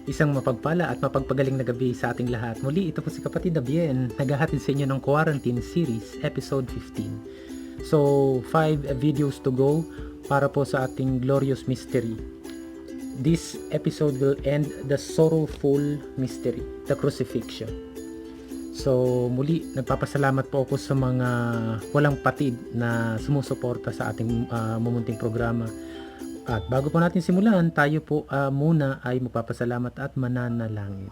Isang mapagpala at mapagpagaling na gabi sa ating lahat. Muli, ito po si kapatid na Bien, naghahatid sa inyo ng Quarantine Series, Episode 15. So, 5 videos to go para po sa ating glorious mystery. This episode will end the sorrowful mystery, the Crucifixion. So, muli, nagpapasalamat po ako sa mga walang patid na sumusuporta sa ating mumunting programa. At bago po natin simulan, tayo po muna ay magpapasalamat at mananalangin.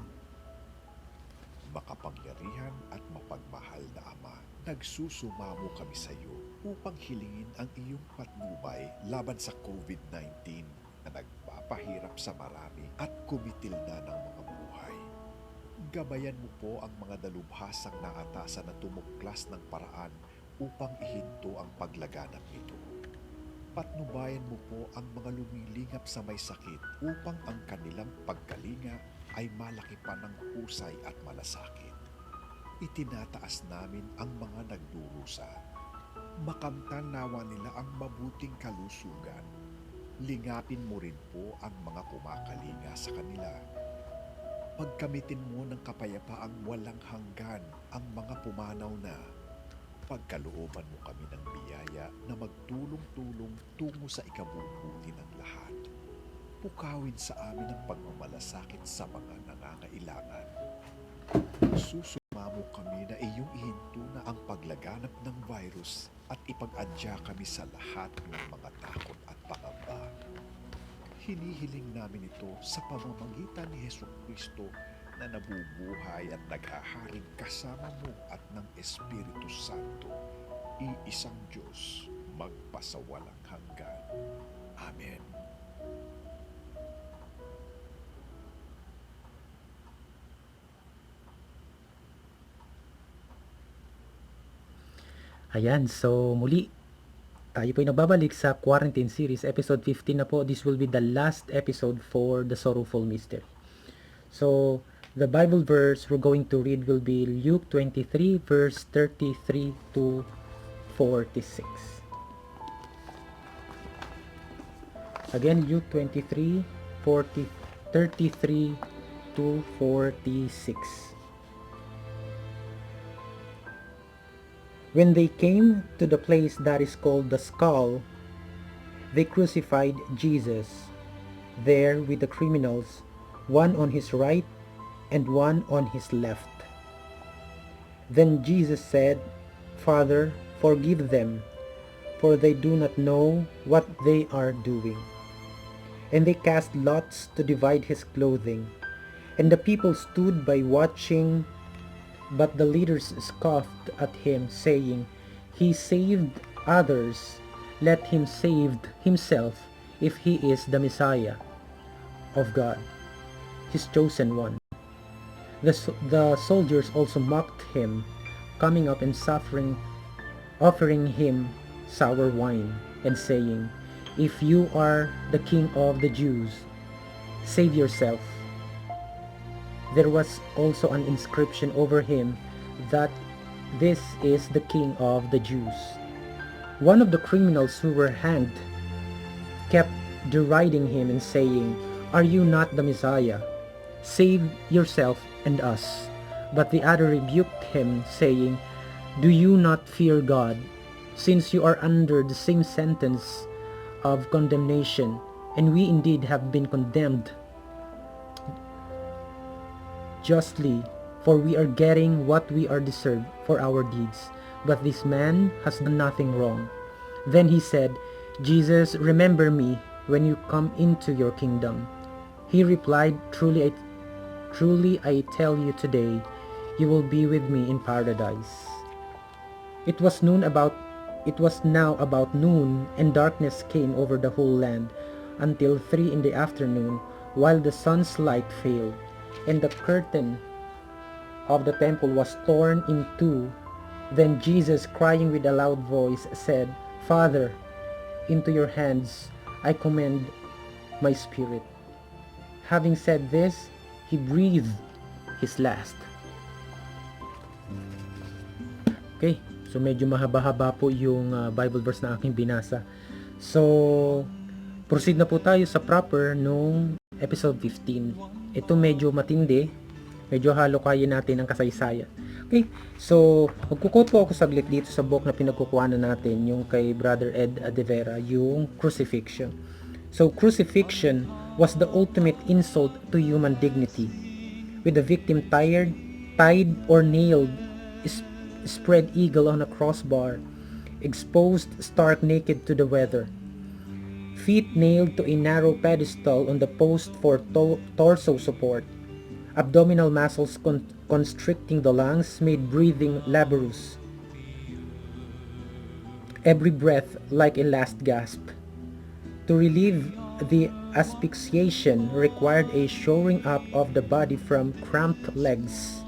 Makapangyarihan at mapagmahal na Ama, nagsusumamo kami sa iyo upang hilingin ang iyong patnubay laban sa COVID-19 na nagpapahirap sa marami at kumitilda ng mga buhay. Gabayan mo po ang mga dalubhasang naatasan na tumuklas ng paraan upang ihinto ang paglaganap nito. Patnubayan mo po ang mga lumilingap sa may sakit upang ang kanilang pagkalinga ay malaki pa ng husay at malasakit. Itinataas namin ang mga nagdurusa. Makamtan nawa nila ang mabuting kalusugan. Lingapin mo rin po ang mga kumakalinga sa kanila. Pagkamitin mo ng kapayapaang walang hanggan ang mga pumanaw na. Pagkalooban mo kami ng biyaya na magtulong-tulong tungo sa ikabubuti ng lahat. Pukawin sa amin ang pagmamalasakit sa mga nangangailangan. Susumamo kami na iyong ihinto na ang paglaganap ng virus at ipag-adya kami sa lahat ng mga takot at pangamba. Hinihiling namin ito sa pamamagitan ni Jesucristo na nabubuhay at naghaharing kasama mo at ng Espiritu Santo, iisang Diyos, magpasawalang hanggan. Amen. Ayan, so muli, tayo po ay nagbabalik sa Quarantine Series, Episode 15 na po. This will be the last episode for the Sorrowful Mystery. So, the Bible verse we're going to read will be Luke 23 verse 33 to 46. Again, Luke 23, 33 to 46. When they came to the place that is called the Skull, they crucified Jesus there with the criminals, one on his right and one on his left. Then Jesus said, "Father, forgive them, for they do not know what they are doing." And they cast lots to divide his clothing. And the people stood by watching, but the leaders scoffed at him, saying, "He saved others, let him save himself if he is the Messiah of God, his chosen one." The soldiers also mocked him, coming up and offering him sour wine, and saying, "If you are the king of the Jews, save yourself." There was also an inscription over him that this is the king of the Jews. One of the criminals who were hanged kept deriding him and saying, "Are you not the Messiah? Save yourself and us." But the other rebuked him, saying, "Do you not fear God, since you are under the same sentence of condemnation, and we indeed have been condemned justly, for we are getting what we are deserved for our deeds, but this man has done nothing wrong." Then he said, "Jesus, remember me when you come into your kingdom." He replied, Truly I tell you today, you will be with me in paradise." It was now about noon, and darkness came over the whole land until 3 in the afternoon, while the sun's light failed, and the curtain of the temple was torn in two. Then Jesus, crying with a loud voice, said, "Father, into your hands I commend my spirit." Having said this, he breathed his last. Okay, so medyo mahaba-haba po yung Bible verse na aking binasa. So, proceed na po tayo sa proper nung episode 15. Ito medyo matindi, medyo halokayin natin ang kasaysayan. Okay, so magkukot po ako saglit dito sa book na pinagkukuhanan natin, yung kay Brother Ed Adevera, yung Crucifixion. So crucifixion was the ultimate insult to human dignity, with the victim tied or nailed, spread eagle on a crossbar, exposed stark naked to the weather, feet nailed to a narrow pedestal on the post for torso support, abdominal muscles constricting the lungs made breathing laborious, every breath like a last gasp. To relieve the asphyxiation required a shoring up of the body from cramped legs,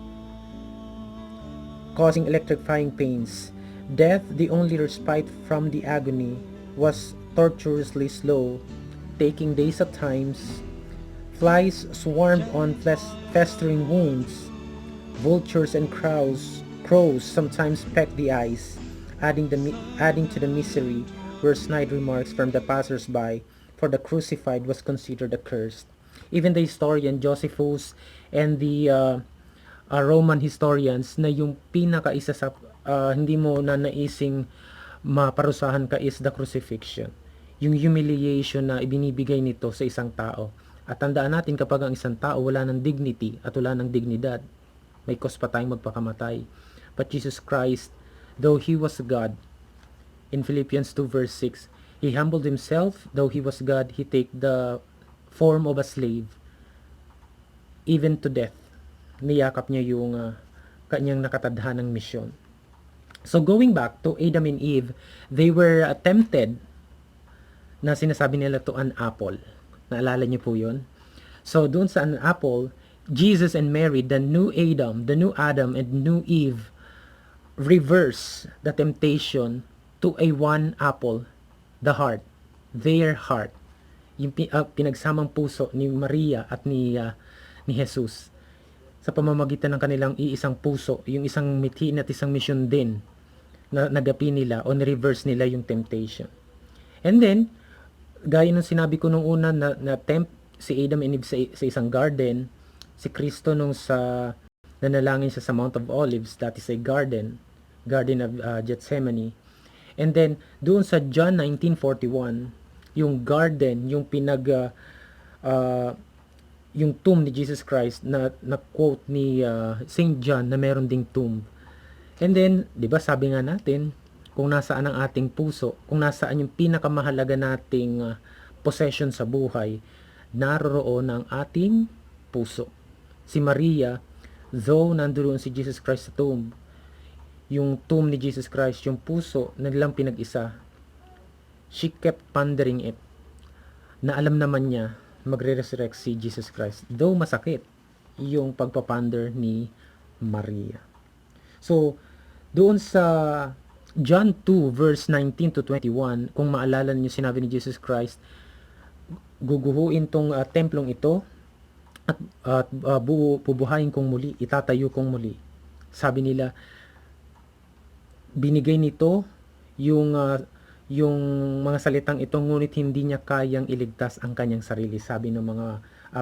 causing electrifying pains. Death, the only respite from the agony, was tortuously slow, taking days at times. Flies swarmed on festering wounds. Vultures and crows sometimes pecked the eyes, adding to the misery were snide remarks from the passers-by, for the crucified was considered accursed. Even the historian Josephus and the Roman historians, na yung pinakaisa sa hindi mo na naising maparusahan ka is the crucifixion. Yung humiliation na ibinibigay nito sa isang tao. At tandaan natin, kapag ang isang tao wala ng dignity at wala ng dignidad, may cause pa tayong magpakamatay. But Jesus Christ, though He was God, in Philippians 2 verse 6, He humbled Himself, though He was God, He take the form of a slave, even to death. Niyakap niya yung kanyang nakatadhanang misyon. So going back to Adam and Eve, they were tempted na sinasabi nila to an apple. Naalala niyo po yun? So doon sa an apple, Jesus and Mary, the new Adam and new Eve, reverse the temptation to a one apple, the heart, their heart, yung pinagsamang puso ni Maria at ni Jesus, sa pamamagitan ng kanilang iisang puso, yung isang mithin at isang mission din na nagapi nila o reverse nila yung temptation. And then, gaya ng sinabi ko nung una na tempt si Adam and Eve sa isang garden, si Kristo nung sa nanalangin siya sa Mount of Olives, that is a garden of Gethsemane. And then doon sa John 19:41, yung garden, yung yung tomb ni Jesus Christ na quote ni Saint John na meron ding tomb. And then, 'di ba, sabi nga natin, kung nasaan ang ating puso, kung nasaan yung pinakamahalaga nating possession sa buhay, naroroon ang ating puso. Si Maria, though nandoon si Jesus Christ sa tomb, yung tomb ni Jesus Christ, yung puso na nilang pinag-isa, she kept pondering it, na alam naman niya magre-resurrect si Jesus Christ, though masakit yung pagpaponder ni Maria. So doon sa John 2 verse 19 to 21, kung maalala niyo, sinabi ni Jesus Christ, guguhuin tong templong ito at bubuhayin kong muli, itatayo kong muli. Sabi nila, binigay nito yung mga salitang ito, ngunit hindi niya kayang iligtas ang kanyang sarili, sabi ng mga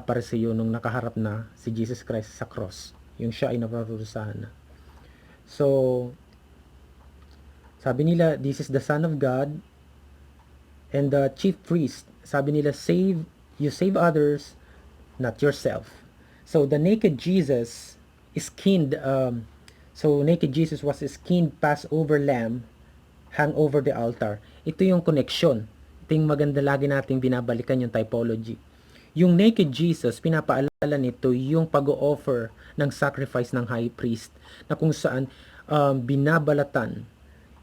Pariseo nung nakaharap na si Jesus Christ sa cross, yung siya ay naparusahan na. So sabi nila, this is the Son of God. And the chief priest, sabi nila, you save others, not yourself. So the naked Jesus is skinned, naked Jesus was a skinned Passover lamb hang over the altar. Ito yung connection. Ito yung maganda lagi nating binabalikan, yung typology. Yung naked Jesus, pinapaalala nito yung pag-o-offer ng sacrifice ng high priest, na kung saan binabalatan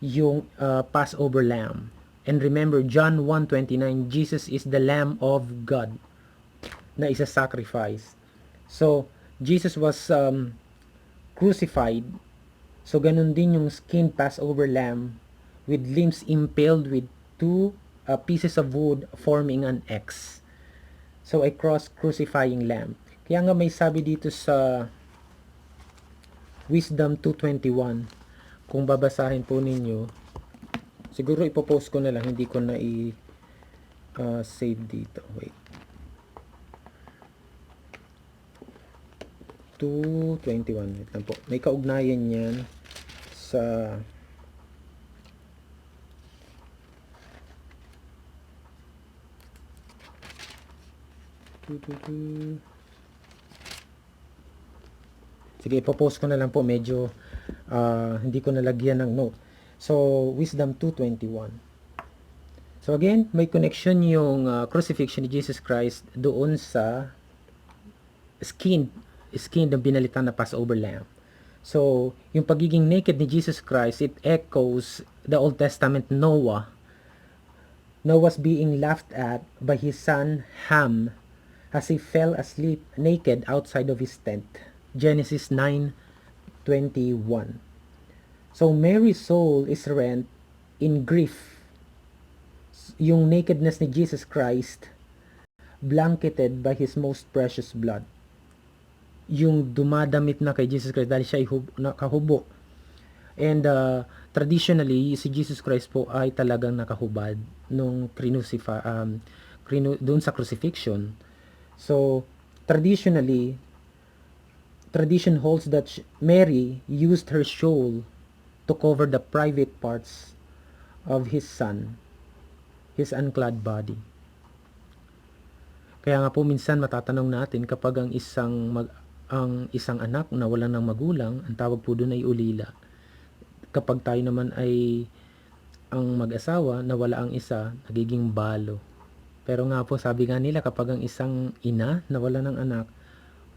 yung Passover lamb. And remember, John 1:29, Jesus is the Lamb of God na isa-sacrifice. So Jesus was crucified. So ganun din yung skinned Passover lamb with limbs impaled with two pieces of wood forming an X. So a cross-crucifying lamb. Kaya nga may sabi dito sa Wisdom 2:21, kung babasahin po ninyo, siguro ipopost ko na lang, hindi ko na save dito. Wait. 2:21. Wait lang po. May kaugnayan yan sa Sige, ipopost ko na lang po. Medyo hindi ko nalagyan ng note. So, Wisdom 2:21. So again, may connection yung crucifixion ni Jesus Christ doon sa skin na binalitan na Passover lamb. So, yung pagiging naked ni Jesus Christ, it echoes the Old Testament Noah's being laughed at by his son Ham as he fell asleep naked outside of his tent. Genesis 9:21. So Mary's soul is rent in grief. Yung nakedness ni Jesus Christ blanketed by his most precious blood. Yung dumadamit na kay Jesus Christ dahil siya ay nakahubo. And traditionally, si Jesus Christ po ay talagang nakahubad nung doon sa crucifixion. So, tradition holds that Mary used her shawl to cover the private parts of his son, his unclad body. Kaya nga po minsan matatanong natin kapag ang isang anak na wala ng magulang, ang tawag po doon ay ulila. Kapag tayo naman ay ang mag-asawa na wala ang isa, nagiging balo. Pero nga po, sabi nga nila, kapag ang isang ina na wala ng anak,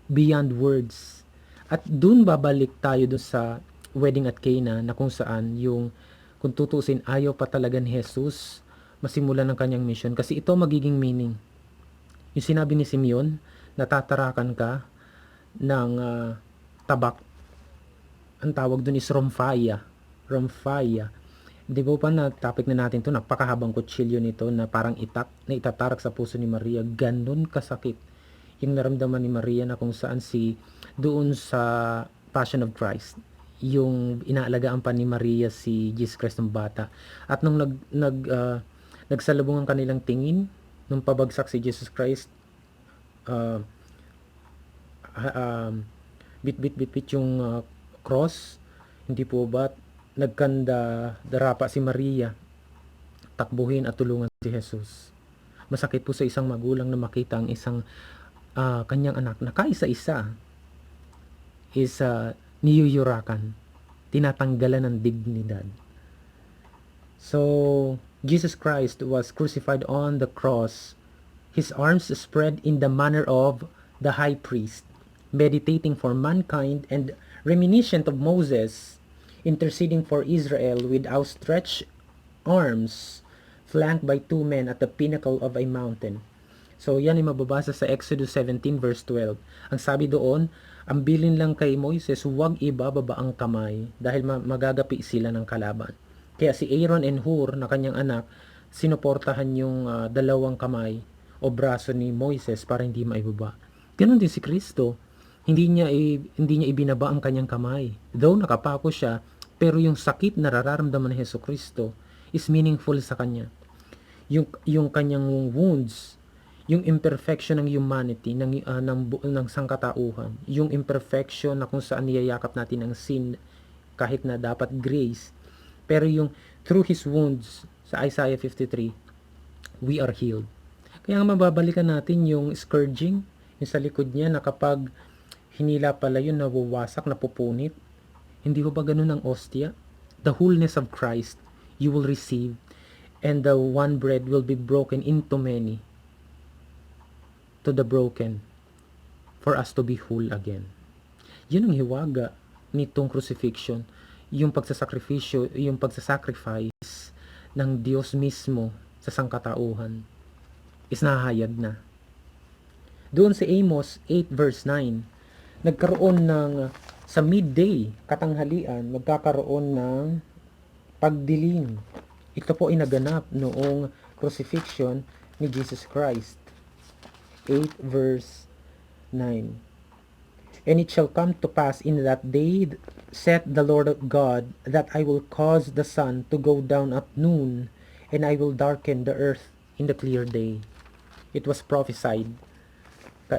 beyond words. At dun babalik tayo dun sa wedding at Cana na kung saan kung tutusin, ayaw pa talaga ni Jesus masimulan ng kanyang mission. Kasi ito magiging meaning. Yung sinabi ni Simeon, natatarakan ka ng tabak. Ang tawag dun is romphia. Di ba pa na topic na natin to, napakahabang kutsilyo nito na parang itak na itatarak sa puso ni Maria. Ganun kasakit yung naramdaman ni Maria na kung saan doon sa Passion of Christ, yung inaalagaan pa ni Maria si Jesus Christ ng bata. At nung nagsalubong ang kanilang tingin, nung pabagsak si Jesus Christ, bit yung cross, hindi po ba darapa si Maria, takbuhin at tulungan si Jesus. Masakit po sa isang magulang na makita ang isang kanyang anak na kaisa-isa is niyuyurakan, tinatanggalan ng dignidad. So, Jesus Christ was crucified on the cross, his arms spread in the manner of the high priest, meditating for mankind and reminiscent of Moses, interceding for Israel with outstretched arms, flanked by two men at the pinnacle of a mountain. So, yan ay mababasa sa Exodus 17 verse 12. Ang sabi doon, ang bilin lang kay Moises, huwag ibababa ang kamay dahil magagapi sila ng kalaban. Kaya si Aaron and Hur na kanyang anak, sinuportahan yung dalawang kamay o braso ni Moises para hindi maibaba. Ganon din si Kristo. Hindi niya ibinaba ang kanyang kamay. Though nakapako siya, pero yung sakit na nararamdaman ni Jesucristo is meaningful sa kanya. Yung kanyang wounds, yung imperfection ng humanity, ng sangkatauhan, yung imperfection na kung saan niyayakap natin ang sin kahit na dapat grace. Pero through his wounds sa Isaiah 53, we are healed. Kaya mababalikan natin yung scourging, yung sa likod niya na kapag hinila pala yun, nawawasak, napupunit. Hindi ko ba ganun ang ostia? The wholeness of Christ you will receive, and the one bread will be broken into many, to the broken, for us to be whole again. Yun ang hiwaga nitong crucifixion, yung pagsasacrifice ng Diyos mismo sa sangkatauhan is nahayag na. Doon sa Amos 8 verse 9, nagkaroon sa midday, katanghalian, magkakaroon ng pagdilim. Ito po ay naganap noong crucifixion ni Jesus Christ. 8 verse 9. And it shall come to pass in that day, saith the Lord God, that I will cause the sun to go down at noon, and I will darken the earth in the clear day. It was prophesied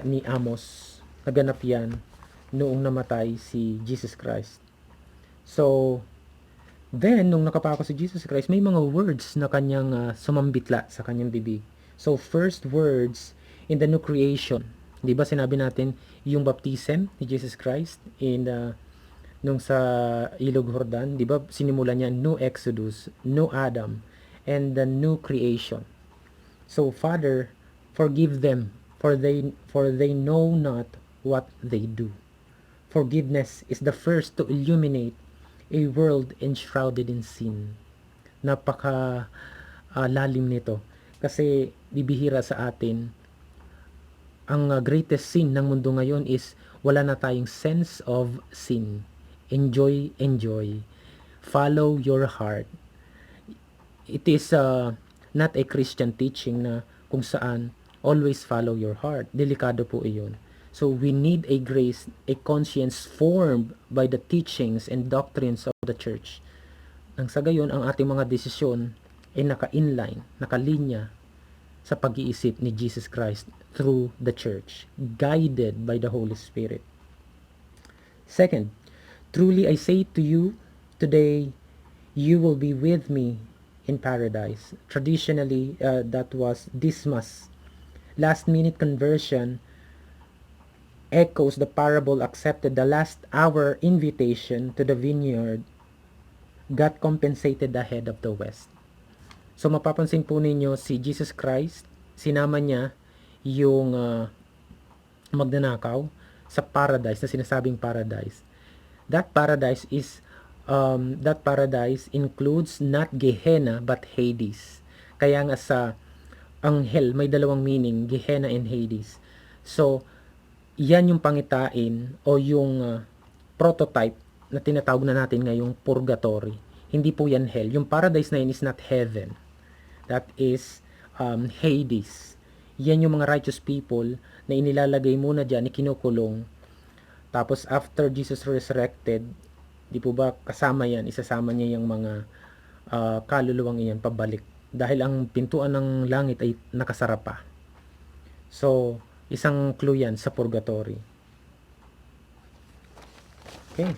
ni Amos. Naganap yan noong namatay si Jesus Christ. So, then, nung nakapako si Jesus Christ, may mga words na kanyang sumambitla sa kanyang bibig. So, first words in the new creation. Di ba sinabi natin yung baptism ni Jesus Christ in nung sa Ilog Jordan, di ba sinimulan niya new Exodus, new Adam, and the new creation. So, Father, forgive them, for they know not what they do. Forgiveness is the first to illuminate a world enshrouded in sin. Napaka lalim nito. Kasi bibihira sa atin, ang greatest sin ng mundo ngayon is wala na tayong sense of sin. Enjoy, enjoy. Follow your heart. It is not a Christian teaching na kung saan always follow your heart. Delikado po iyon. So we need a grace, a conscience formed by the teachings and doctrines of the church. Nang sa gayon, ang ating mga desisyon ay naka-inline, nakalinya sa pag-iisip ni Jesus Christ through the church, guided by the Holy Spirit. Second, truly I say to you, today you will be with me in paradise. Traditionally, that was Dismas. Last-minute conversion echoes the parable accepted the last hour invitation to the vineyard. God compensated the head of the west. So mapapansin po ninyo si Jesus Christ, sinama niya yung magnanakaw sa paradise na sinasabing paradise. That paradise includes not Gehenna but Hades. Kaya nga sa ang hell may dalawang meaning, Gehenna and Hades. So yan yung pangitain o yung prototype na tinatawag na natin ngayong purgatory. Hindi po yan hell. Yung paradise na yun is not heaven. That is Hades. Yan yung mga righteous people na inilalagay muna dyan, ikinukulong. Tapos after Jesus resurrected, di po ba kasama yan, isasama niya yung mga kaluluwang iyan pabalik. Dahil ang pintuan ng langit ay nakasara pa. So, isang clue yan sa purgatory. Okay.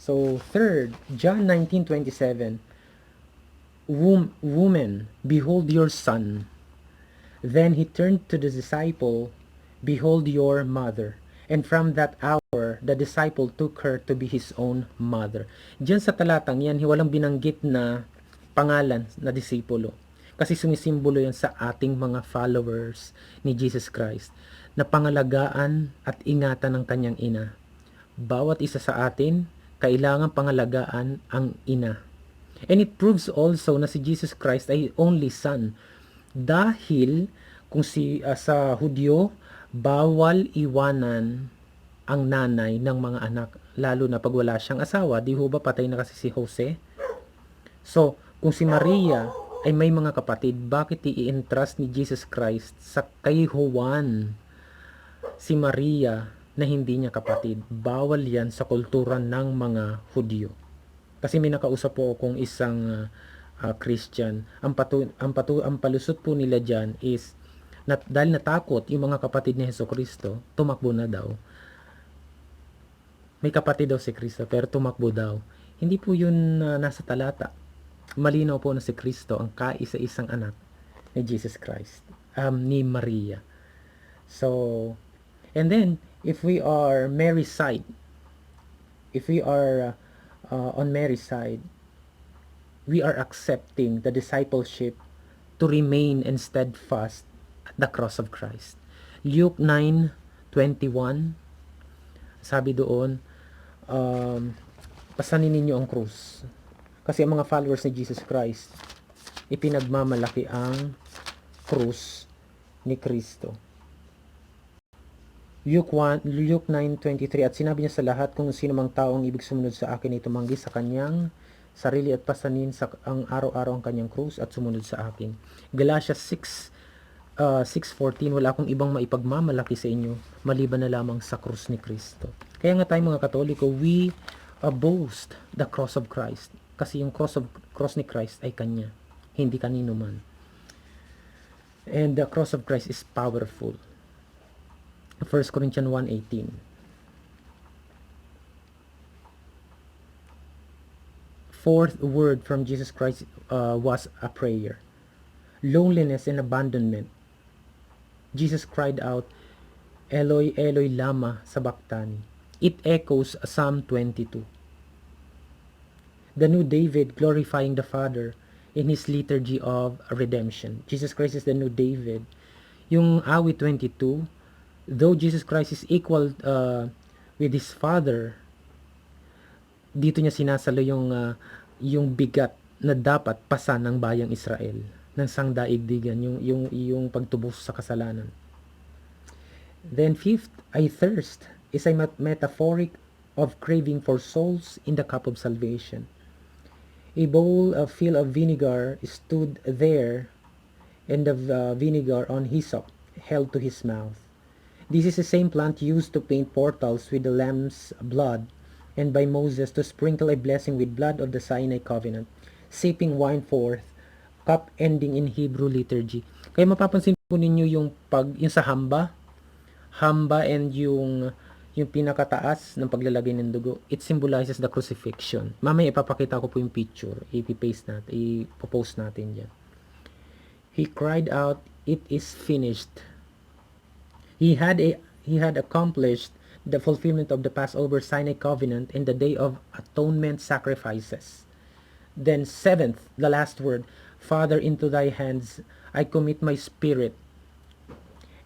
So, third, John 19:27. Woman, behold your son. Then he turned to the disciple, behold your mother. And from that hour, the disciple took her to be his own mother. Diyan sa talatang yan, walang binanggit na pangalan na disipulo. Kasi sumisimbolo yan sa ating mga followers ni Jesus Christ na pangalagaan at ingatan ng kanyang ina. Bawat isa sa atin, kailangan pangalagaan ang ina. And it proves also na si Jesus Christ ay only son. Dahil kung sa Hudyo, bawal iwanan ang nanay ng mga anak, lalo na pag wala siyang asawa. Di ho ba patay na kasi si Jose? So, kung si Maria ay may mga kapatid, bakit i-entrust ni Jesus Christ sa kay Juan si Maria na hindi niya kapatid? Bawal yan sa kultura ng mga Hudyo. Kasi may nakausap po akong isang Christian. Ang palusot po nila dyan is dahil natakot yung mga kapatid ni Jesucristo, tumakbo na daw. May kapatid daw si Kristo pero tumakbo daw. Hindi po yun nasa talata. Malinaw po na si Kristo ang kaisa-isang anak ni Jesus Christ, ni Maria. So, and then if we are Mary's side, if we are on Mary's side, we are accepting the discipleship to remain and steadfast at the cross of Christ. Luke 9:21, sabi doon, pasanin ninyo ang krus. Kasi ang mga followers ni Jesus Christ, ipinagmamalaki ang krus ni Kristo. Luke 9:23, at sinabi niya sa lahat, kung sino mang taong ibig sumunod sa akin ay tumanggi sa kanyang sarili at pasanin ang araw-araw ang kanyang krus at sumunod sa akin. Galatians 6:14, wala akong ibang maipagmamalaki sa inyo maliban na lamang sa krus ni Kristo. Kaya nga tayo mga Katoliko, we boast the cross of Christ. Kasi yung cross ni Christ ay kanya, hindi kanino man. And the cross of Christ is powerful. 1 Corinthians 1:18. Fourth word from Jesus Christ was a prayer. Loneliness and abandonment. Jesus cried out, Eloi, Eloi, lama sabachthani. It echoes Psalm 22. The new David glorifying the Father in his liturgy of redemption. Jesus Christ is the new David. Yung awit 22, though Jesus Christ is equal with his Father, dito niya sinasalo yung bigat na dapat pasan ng bayang Israel ng sangdaigdigan, yung pagtubos sa kasalanan. Then fifth, I thirst is a metaphoric of craving for souls in the cup of salvation. A bowl filled of vinegar stood there, and the vinegar on hyssop held to his mouth. This is the same plant used to paint portals with the lamb's blood, and by Moses to sprinkle a blessing with blood of the Sinai covenant, sipping wine forth, cup ending in Hebrew liturgy. Kaya mapapansin po ninyo yung sa hamba and yung pinakataas ng paglalagay ng dugo, it symbolizes the crucifixion. Mamaya ipapakita ko po yung picture, ipopost natin yan. He cried out, it is finished. He had accomplished the fulfillment of the Passover Sinai covenant in the day of atonement sacrifices. Then seventh, the last word, Father, into thy hands I commit my spirit.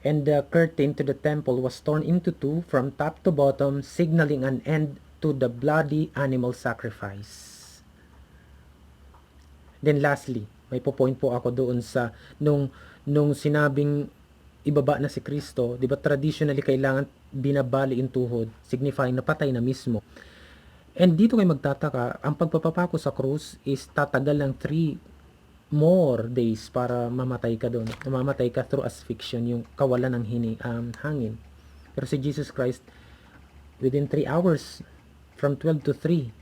And the curtain to the temple was torn into two from top to bottom, signaling an end to the bloody animal sacrifice. Then lastly, may po-point po ako doon sa nung sinabing ibaba na si Kristo, 'di ba traditionally kailangan binabali yung tuhod, signifying na patay na mismo. And dito kayo magtataka, ang pagpapapako sa krus is tatagal ng 3 more days para mamatay ka doon. Mamamatay ka through asphyxion, yung kawalan ng hangin. Pero si Jesus Christ, within 3 hours, from 12 to 3,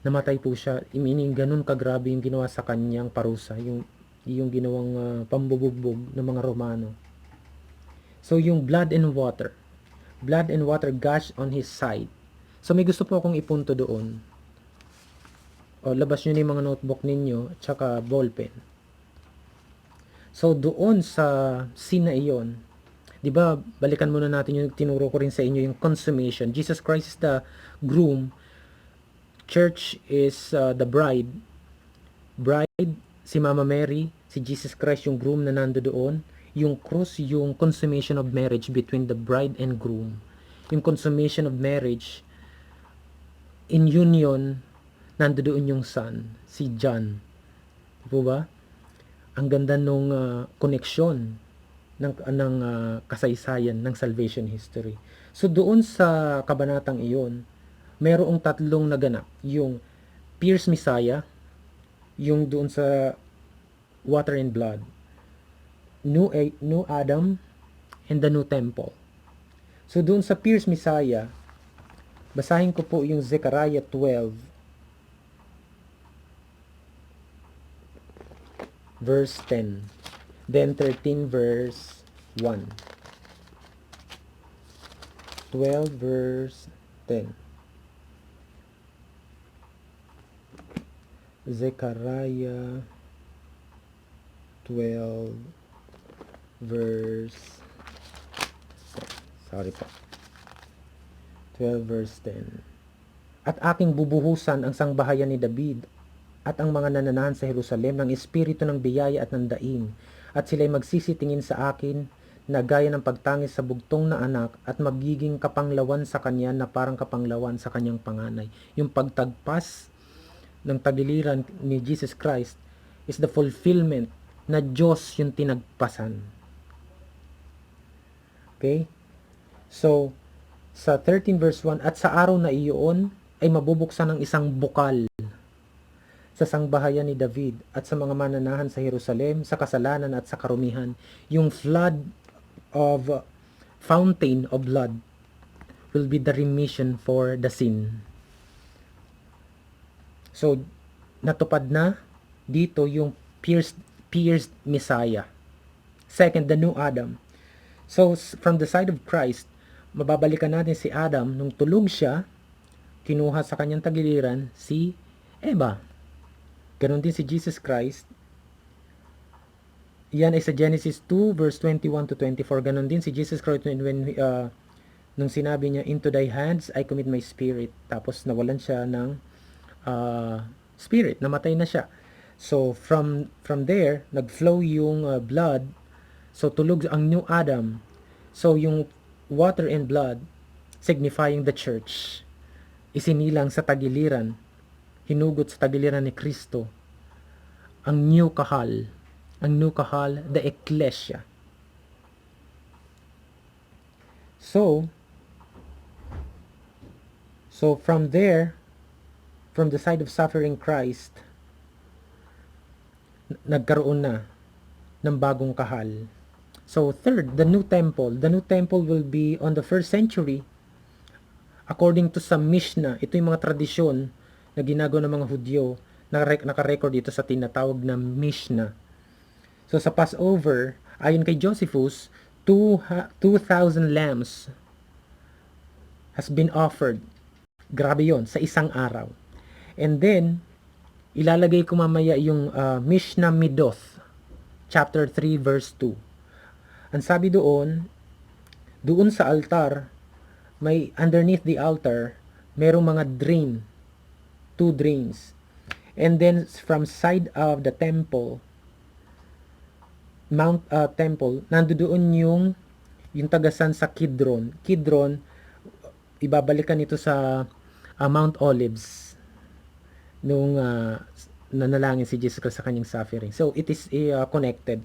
namatay po siya. Meaning, ganun kagrabe yung ginawa sa kanyang parusa, yung ginawang pambubugbog ng mga Romano. So, yung blood and water gushed on his side. So, may gusto po akong ipunto doon. O, labas nyo na yung mga notebook ninyo, tsaka ballpen. So, doon sa scene na iyon, di ba, balikan muna natin yung tinuro ko rin sa inyo, yung consummation. Jesus Christ is the groom. Church is the bride. Bride, si Mama Mary, si Jesus Christ yung groom na nando doon. Yung cross, yung consummation of marriage between the bride and groom. Yung consummation of marriage, in union, nando doon yung son, si John. Diba ba? Ang ganda nung connection ng kasaysayan ng salvation history. So doon sa kabanatang iyon, merong tatlong naganap. Yung Pierce Messiah, yung doon sa water and blood, New Adam, and the New Temple. So doon sa Pierce Messiah, basahin ko po yung Zechariah 12, verse 10, then 13 verse 1, 12 verse 10, Zechariah 12 verse 12 verse 10. At aking bubuhusan ang sangbahayan ni David at ang mga nananahan sa Jerusalem ng espiritu ng biyaya at ng daing, at sila'y magsisitingin sa akin na gaya ng pagtangis sa bugtong na anak, at magiging kapanglawan sa kanya na parang kapanglawan sa kanyang panganay. Yung pagtagpas ng tagiliran ni Jesus Christ is the fulfillment na Diyos yung tinagpasan. Okay? So, sa 13 verse 1, at sa araw na iyon ay mabubuksan ng isang bukal sa sangbahayan ni David at sa mga mananahan sa Jerusalem, sa kasalanan at sa karumihan. Yung fountain of blood will be the remission for the sin. So, natupad na dito yung pierced Messiah. Second, the new Adam. So, from the side of Christ, mababalikan natin si Adam, nung tulog siya, kinuha sa kanyang tagiliran si Eva. Ganon din si Jesus Christ. Yan ay sa Genesis 2 verse 21 to 24. Ganon din si Jesus Christ nung sinabi niya, "Into thy hands I commit my spirit." Tapos nawalan siya ng spirit, namatay na siya. So from there, nagflow yung blood. So tulog ang new Adam. So yung water and blood signifying the church, isinilang sa tagiliran, hinugot sa tagiliran ni Kristo ang new kahal, the ecclesia. So from there, from the side of suffering Christ, nagkaroon na ng bagong kahal. So third, the new temple. The new temple will be on the 1st century. According to some Mishnah, ito yung mga tradisyon na ginagawa ng mga Hudyo, naka-record dito sa tinatawag na Mishnah. So sa Passover, ayon kay Josephus, 2,000 lambs has been offered. Grabe yon, sa isang araw. And then, ilalagay ko mamaya yung Mishnah Midoth, chapter 3, verse 2. Ang sabi doon sa altar, may underneath the altar, merong mga drain, 2 drains. And then from side of the temple, temple, nandoon yung tagasan sa Kidron. Kidron, ibabalikan ito sa Mount Olives nung nanalangin si Jesus Christ sa kanyang suffering. So it is connected.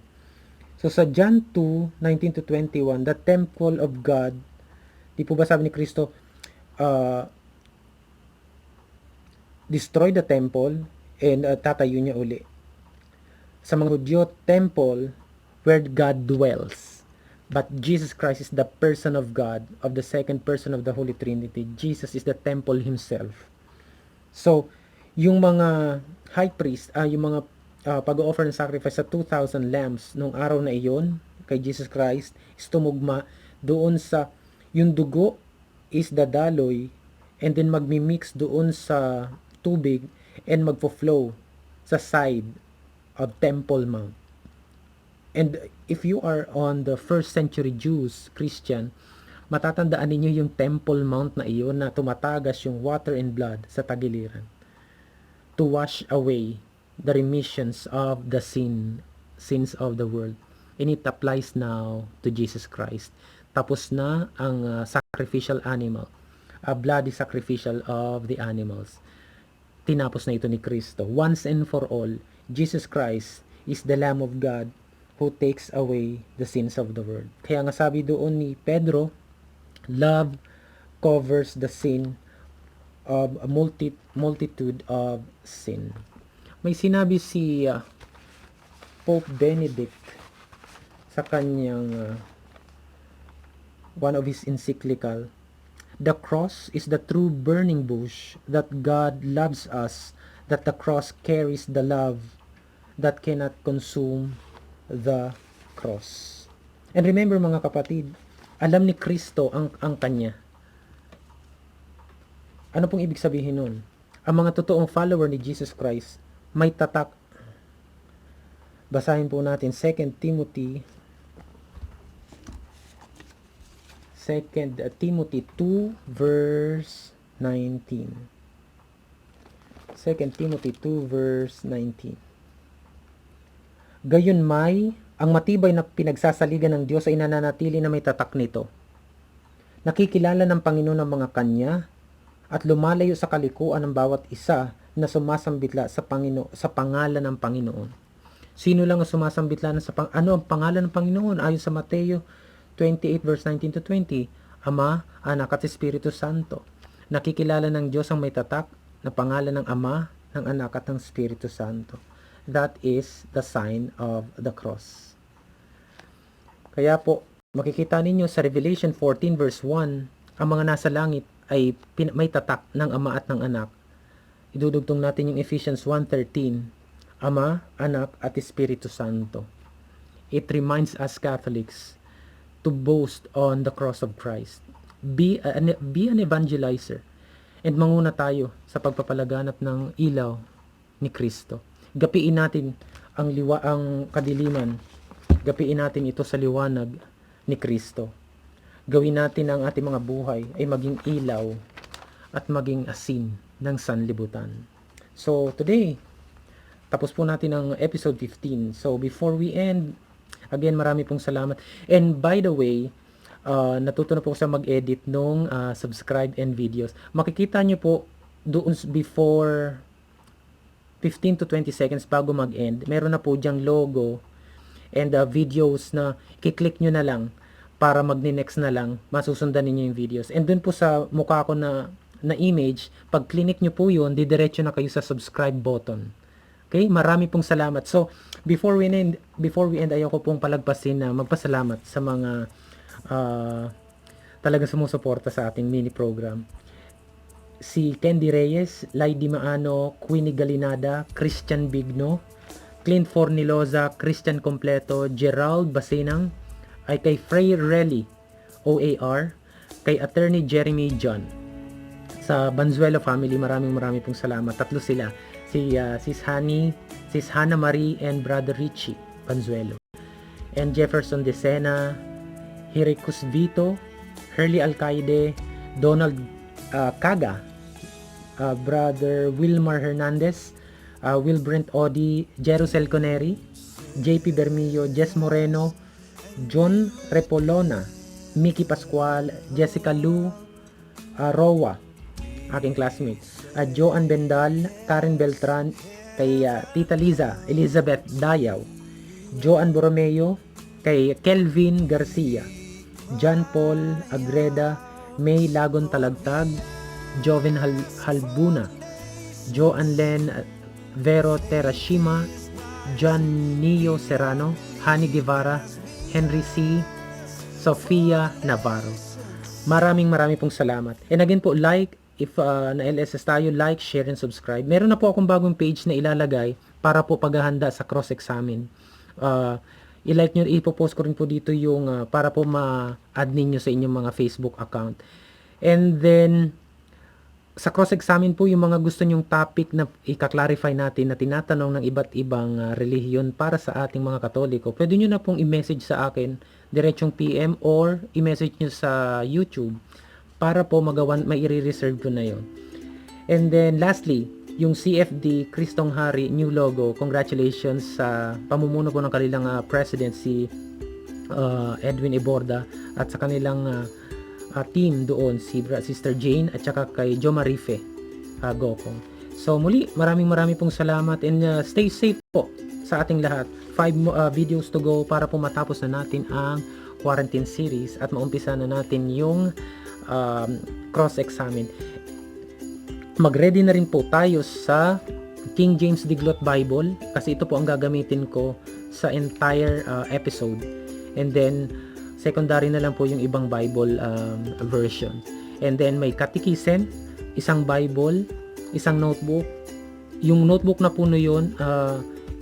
So sa John 2:19 to 21, the temple of God, di po ba sabi ni Kristo, destroy the temple and tatayo niya uli. Sa mga Hudyo, temple where God dwells. But Jesus Christ is the person of God, of the second person of the Holy Trinity. Jesus is the temple himself. So, yung mga high priest, yung mga pag-offer ng sacrifice sa 2,000 lambs nung araw na iyon, kay Jesus Christ, is tumugma doon sa, yung dugo is dadaloy, and then magmi-mix doon sa tubig, and magfo-flow sa side of Temple Mount. And if you are on the 1st century Jews, Christian, matatandaan ninyo yung Temple Mount na iyon na tumatagas yung water and blood sa tagiliran to wash away the remissions of the sins of the world. And it applies now to Jesus Christ. Tapos na ang sacrificial animal, a bloody sacrificial of the animals. Tinapos na ito ni Kristo. Once and for all, Jesus Christ is the Lamb of God who takes away the sins of the world. Kaya nga sabi doon ni Pedro, love covers the sin of a multitude of sin. May sinabi si Pope Benedict sa kanyang one of his encyclical, the cross is the true burning bush that God loves us, that the cross carries the love that cannot consume the cross. And remember mga kapatid, alam ni Kristo ang kanya. Ano pong ibig sabihin nun? Ang mga totoong follower ni Jesus Christ may tatak. Basahin po natin 2 Timothy 2 verse 19. 2 Timothy 2 verse 19. Gayunmay, ang matibay na pinagsasaligan ng Diyos ay nananatili na may tatak nito. Nakikilala ng Panginoon ang mga kanya at lumalayo sa kalikuan ng bawat isa na sumasambitla sa pangalan ng Panginoon. Sino lang ang sumasambitla ano ang pangalan ng Panginoon? Ayon sa Mateo 28 verse 19 to 20, Ama, Anak at Espiritu Santo. Nakikilala ng Diyos ang may tatak na pangalan ng Ama, ng Anak at ng Espiritu Santo. That is the sign of the cross. Kaya po, makikita ninyo sa Revelation 14 verse 1, ang mga nasa langit ay may tatak ng Ama at ng Anak. Idudugtong natin yung Ephesians 1:13. Ama, Anak, at Espiritu Santo. It reminds us Catholics to boast on the cross of Christ. Be an evangelizer. And manguna tayo sa pagpapalaganap ng ilaw ni Kristo. Gapiin natin ang kadiliman. Gapiin natin ito sa liwanag ni Kristo. Gawin natin ang ating mga buhay ay maging ilaw at maging asin ng sanlibutan. So today, tapos po natin ang episode 15. So before we end, again, marami pong salamat. And by the way, natuto na po sa mag-edit nung subscribe and videos. Makikita nyo po doon before 15 to 20 seconds bago mag-end. Meron na po dyang logo and videos na kiklik nyo na lang para magne-next na lang, masusundan ninyo yung videos. And dun po sa mukha ko na image, pag click nyo po yun, didiretso na kayo sa subscribe button. Okay? Marami pong salamat. So, before we end, ayoko pong palagpasin na magpasalamat sa mga talagang sumusuporta sa ating mini program. Si Candy Reyes, Lady Maano, Queenie Galinada, Christian Bigno, Clint Forniloza, Christian Completo, Gerald Basinang, ay kay Frey Relly, OAR, kay Attorney Jeremy John. Sa Banzuelo family, maraming pong salamat. Tatlo sila. Sis Hannah Marie, and Brother Richie Banzuelo. And Jefferson Decena, Hiricus Vito, Hurley Alcaide, Donald Kaga, Brother Wilmar Hernandez, Will Brent Odi, Jerusel Coneri, JP Bermillo, Jess Moreno, John Repolona, Mickey Pascual, Jessica Lu, Rowa, aking classmate, Joan Bendal, Karen Beltran, kay Tita Liza, Elizabeth Dayaw, Joan Borromeo, kay Kelvin Garcia, John Paul Agreda, May Lagon Talagtag, Joven Halbuna, Joan Len Vero Terashima, John Nio Serrano, Hani Guevara, Henry C. Sofia Navarro. Maraming pong salamat. And again po, like, if na-LSS tayo, like, share, and subscribe. Meron na po akong bagong page na ilalagay para po paghahanda sa cross-examine. I-like nyo, ipopost ko rin po dito yung para po ma-add ninyo sa inyong mga Facebook account. And then, sa cross-examine po, yung mga gusto nyong topic na i-clarify natin na tinatanong ng iba't ibang relihiyon para sa ating mga Katoliko, pwede nyo na pong i-message sa akin, diretsong PM, or i-message nyo sa YouTube para po may i-reserve ko na yon. And then lastly, yung CFD Kristong Hari new logo, congratulations sa pamumuno po ng kanilang president, si Edwin Iborda, at sa kanilang team doon, si Sister Jane at saka kay Jo Marife Gokong. So muli, maraming pong salamat, and stay safe po sa ating lahat. 5 videos to go para po matapos na natin ang quarantine series at maumpisa na natin yung cross-examine. Mag-ready na rin po tayo sa King James Diglot Bible kasi ito po ang gagamitin ko sa entire episode. And then secondary na lang po yung ibang Bible version. And then may catechism, isang Bible, isang notebook. Yung notebook na puno yun,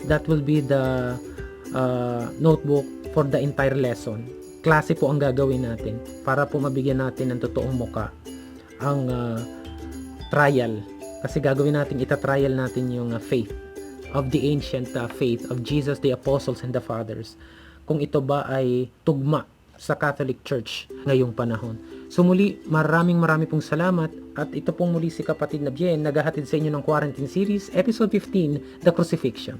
that will be the notebook for the entire lesson. Klase po ang gagawin natin para po mabigyan natin ng totoong muka ang trial. Kasi gagawin natin, ita-trial natin yung faith of the ancient faith of Jesus, the apostles, and the fathers. Kung ito ba ay tugma sa Catholic Church ngayong panahon. So muli, maraming pong salamat, at ito pong muli si kapatid na Bien, naghahatid sa inyo ng quarantine series, episode 15, The Crucifixion.